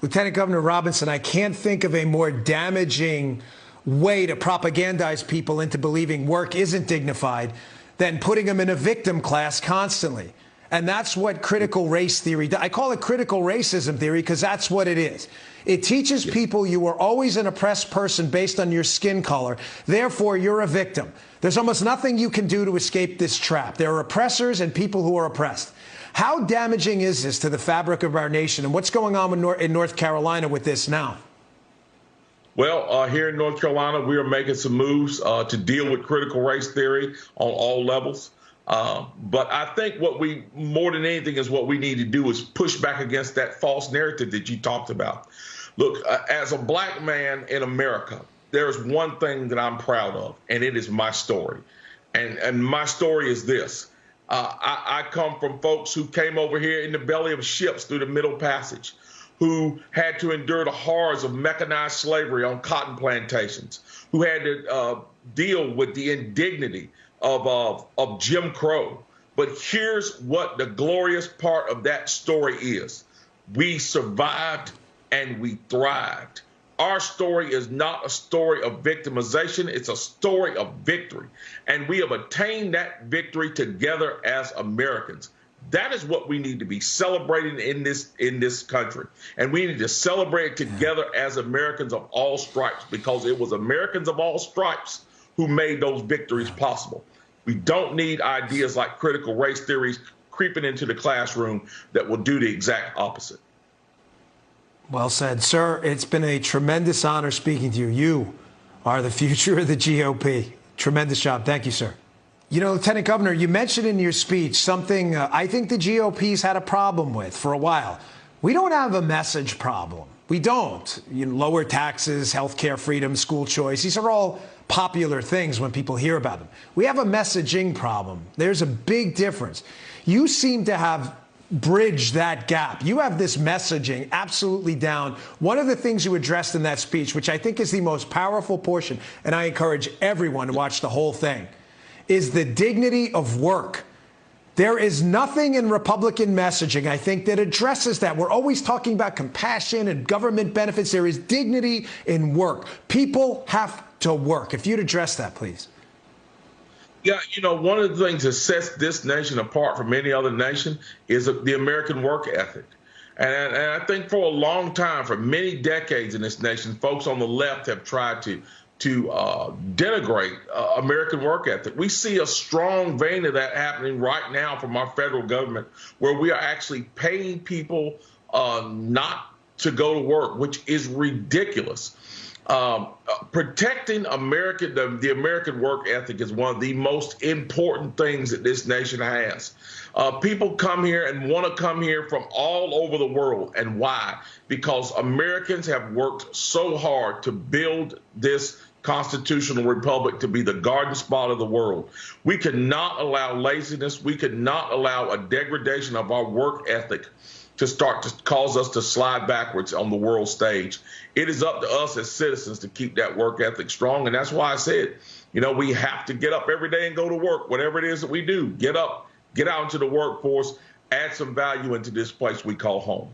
Lieutenant Governor Robinson, I can't think of a more damaging way to propagandize people into believing work isn't dignified than putting them in a victim class constantly. And that's what critical race theory does. I call it critical racism theory because that's what it is. It teaches people you are always an oppressed person based on your skin color. Therefore, you're a victim. There's almost nothing you can do to escape this trap. There are oppressors and people who are oppressed. How damaging is this to the fabric of our nation? And what's going on in North Carolina with this now? Well, here in North Carolina, we are making some moves to deal with critical race theory on all levels. But I think what we, more than anything, is what we need to do is push back against that false narrative that you talked about. Look, as a black man in America, there's one thing that I'm proud of, and it is my story. And my story is this. I come from folks who came over here in the belly of ships through the Middle Passage, who had to endure the horrors of mechanized slavery on cotton plantations, who had to deal with the indignity of Jim Crow. But here's what the glorious part of that story is. We survived and we thrived. Our story is not a story of victimization. It's a story of victory. And we have attained that victory together as Americans. That is what we need to be celebrating in this country. And we need to celebrate it together as Americans of all stripes, because it was Americans of all stripes who made those victories possible. We don't need ideas like critical race theories creeping into the classroom that will do the exact opposite. Well said, sir. It's been a tremendous honor speaking to you. You are the future of the GOP. Tremendous job. Thank you, sir. You know, Lieutenant Governor, you mentioned in your speech something I think the GOP's had a problem with for a while. We don't have a message problem. We don't. Lower taxes, health care freedom, school choice. These are all popular things when people hear about them. We have a messaging problem. There's a big difference. You seem to have bridged that gap. You have this messaging absolutely down. One of the things you addressed in that speech, which I think is the most powerful portion, and I encourage everyone to watch the whole thing, is the dignity of work. There is nothing in Republican messaging, I think, that addresses that. We're always talking about compassion and government benefits. There is dignity in work. People have to work. If you'd address that, please. Yeah, you know, one of the things that sets this nation apart from any other nation is the American work ethic. And I think for a long time, for many decades in this nation, folks on the left have tried to denigrate American work ethic. We see a strong vein of that happening right now from our federal government, where we are actually paying people not to go to work, which is ridiculous. Protecting the American work ethic is one of the most important things that this nation has. People come here and want to come here from all over the world. And why? Because Americans have worked so hard to build this constitutional republic to be the garden spot of the world. We cannot allow laziness. We cannot allow a degradation of our work ethic to start to cause us to slide backwards on the world stage. It is up to us as citizens to keep that work ethic strong. And that's why I said, you know, we have to get up every day and go to work. Whatever it is that we do, get up, get out into the workforce, add some value into this place we call home.